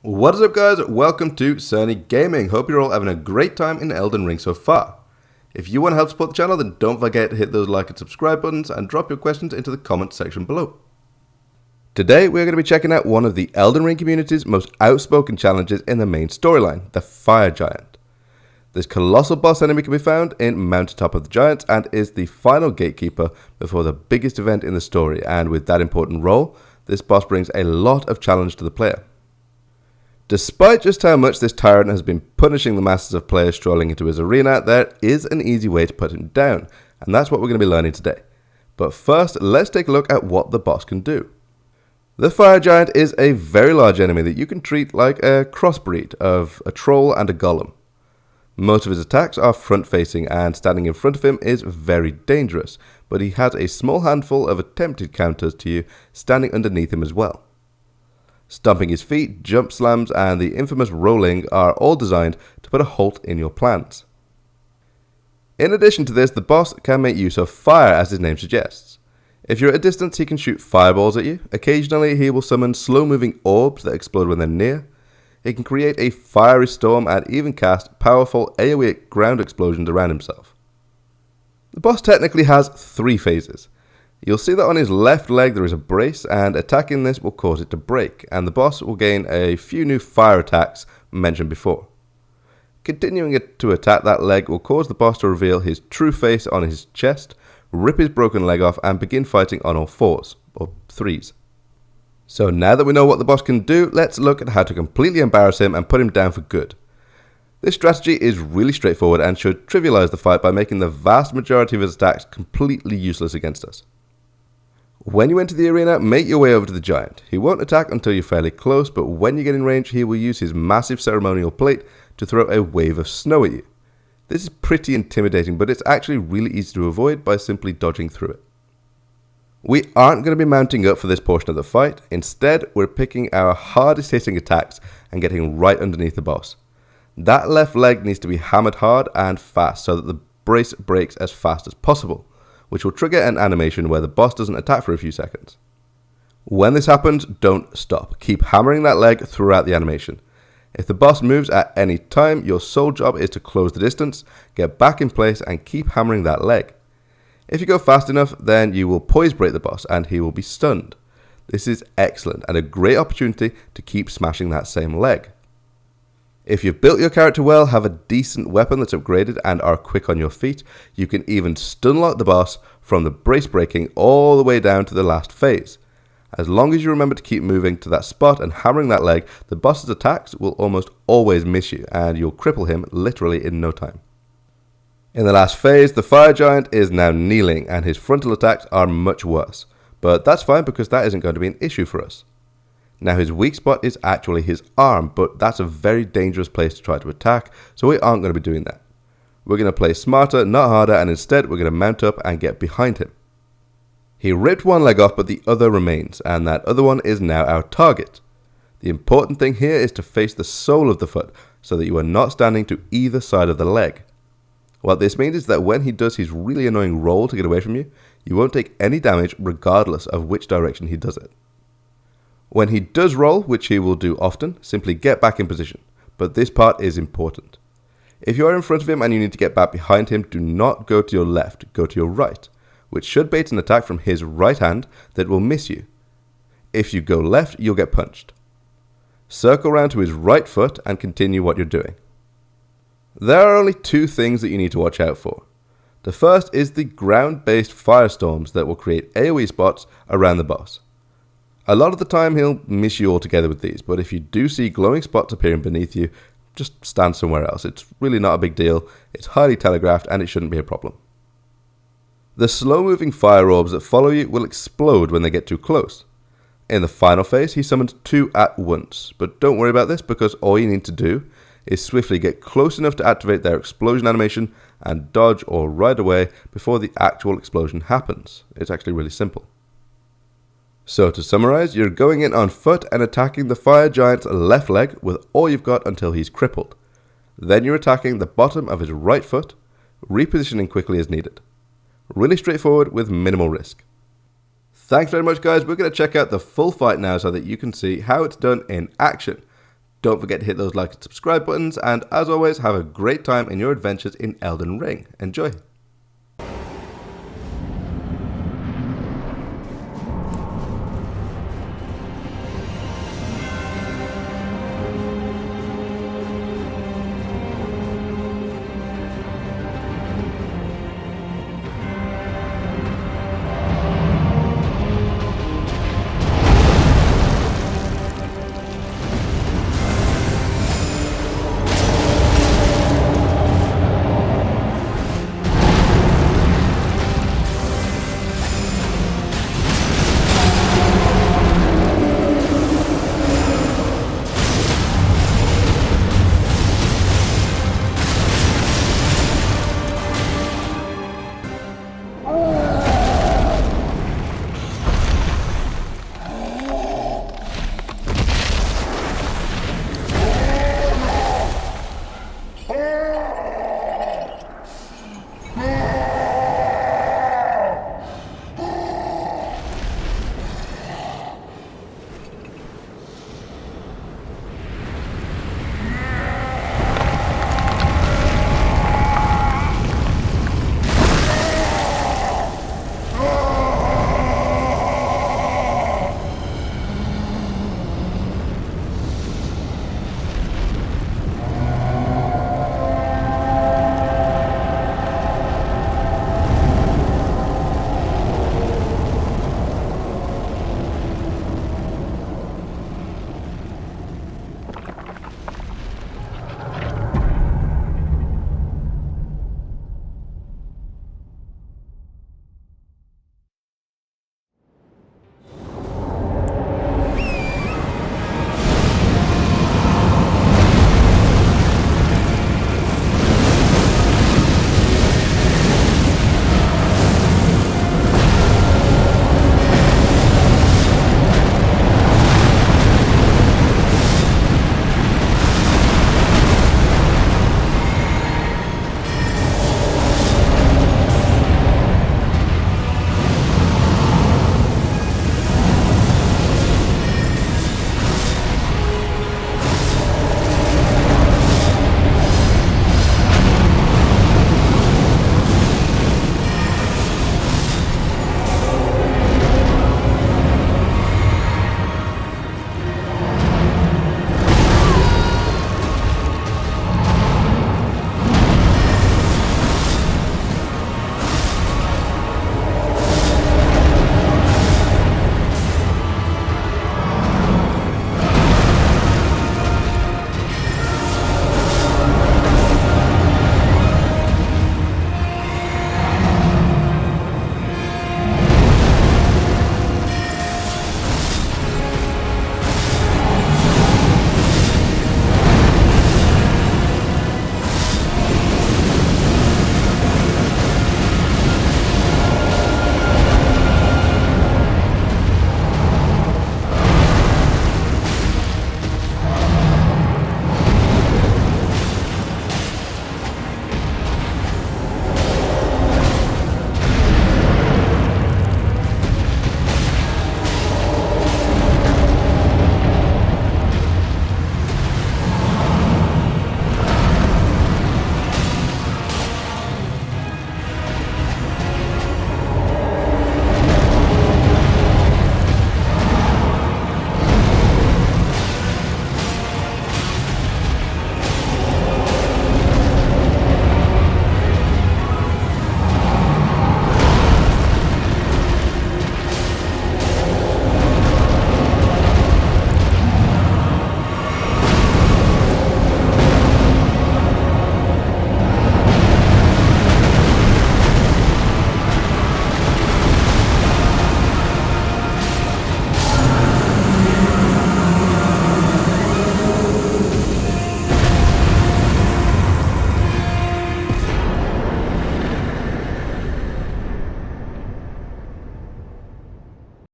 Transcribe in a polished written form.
What is up, guys? Welcome to Cerny Gaming. Hope you're all having a great time in Elden Ring so far. If you want to help support the channel, then don't forget to hit those like and subscribe buttons and drop your questions into the comment section below. Today we're going to be checking out one of the Elden Ring community's most outspoken challenges in the main storyline, the Fire Giant. This colossal boss enemy can be found in Mountaintop of the Giants and is the final gatekeeper before the biggest event in the story, and with that important role, this boss brings a lot of challenge to the player. Despite just how much this tyrant has been punishing the masses of players strolling into his arena, there is an easy way to put him down, and that's what we're going to be learning today. But first, let's take a look at what the boss can do. The Fire Giant is a very large enemy that you can treat like a crossbreed of a troll and a golem. Most of his attacks are front-facing, and standing in front of him is very dangerous, but he has a small handful of attempted counters to you standing underneath him as well. Stomping his feet, jump slams, and the infamous rolling are all designed to put a halt in your plans. In addition to this, the boss can make use of fire, as his name suggests. If you're at a distance, he can shoot fireballs at you. Occasionally, he will summon slow-moving orbs that explode when they're near. He can create a fiery storm and even cast powerful AoE ground explosions around himself. The boss technically has 3 phases. You'll see that on his left leg there is a brace, and attacking this will cause it to break, and the boss will gain a few new fire attacks mentioned before. Continuing to attack that leg will cause the boss to reveal his true face on his chest, rip his broken leg off, and begin fighting on all 4s, or 3s. So now that we know what the boss can do, let's look at how to completely embarrass him and put him down for good. This strategy is really straightforward and should trivialize the fight by making the vast majority of his attacks completely useless against us. When you enter the arena, make your way over to the giant. He won't attack until you're fairly close, but when you get in range, he will use his massive ceremonial plate to throw a wave of snow at you. This is pretty intimidating, but it's actually really easy to avoid by simply dodging through it. We aren't going to be mounting up for this portion of the fight. Instead, we're picking our hardest hitting attacks and getting right underneath the boss. That left leg needs to be hammered hard and fast so that the brace breaks as fast as possible, which will trigger an animation where the boss doesn't attack for a few seconds. When this happens, don't stop. Keep hammering that leg throughout the animation. If the boss moves at any time, your sole job is to close the distance, get back in place, and keep hammering that leg. If you go fast enough, then you will poise break the boss and he will be stunned. This is excellent and a great opportunity to keep smashing that same leg. If you've built your character well, have a decent weapon that's upgraded, and are quick on your feet, you can even stun lock the boss from the brace breaking all the way down to the last phase. As long as you remember to keep moving to that spot and hammering that leg, the boss's attacks will almost always miss you, and you'll cripple him literally in no time. In the last phase, the Fire Giant is now kneeling, and his frontal attacks are much worse, but that's fine because that isn't going to be an issue for us. Now his weak spot is actually his arm, but that's a very dangerous place to try to attack, so we aren't going to be doing that. We're going to play smarter, not harder, and instead we're going to mount up and get behind him. He ripped one leg off, but the other remains, and that other one is now our target. The important thing here is to face the sole of the foot, so that you are not standing to either side of the leg. What this means is that when he does his really annoying roll to get away from you, you won't take any damage regardless of which direction he does it. When he does roll, which he will do often, simply get back in position, but this part is important. If you are in front of him and you need to get back behind him, do not go to your left, go to your right, which should bait an attack from his right hand that will miss you. If you go left, you'll get punched. Circle round to his right foot and continue what you're doing. There are only 2 things that you need to watch out for. The first is the ground-based firestorms that will create AoE spots around the boss. A lot of the time he'll miss you altogether with these, but if you do see glowing spots appearing beneath you, just stand somewhere else. It's really not a big deal, it's highly telegraphed, and it shouldn't be a problem. The slow-moving fire orbs that follow you will explode when they get too close. In the final phase, he summons 2 at once, but don't worry about this because all you need to do is swiftly get close enough to activate their explosion animation and dodge or ride away before the actual explosion happens. It's actually really simple. So to summarize, you're going in on foot and attacking the Fire Giant's left leg with all you've got until he's crippled. Then you're attacking the bottom of his right foot, repositioning quickly as needed. Really straightforward with minimal risk. Thanks very much, guys. We're going to check out the full fight now so that you can see how it's done in action. Don't forget to hit those like and subscribe buttons, and as always, have a great time in your adventures in Elden Ring. Enjoy!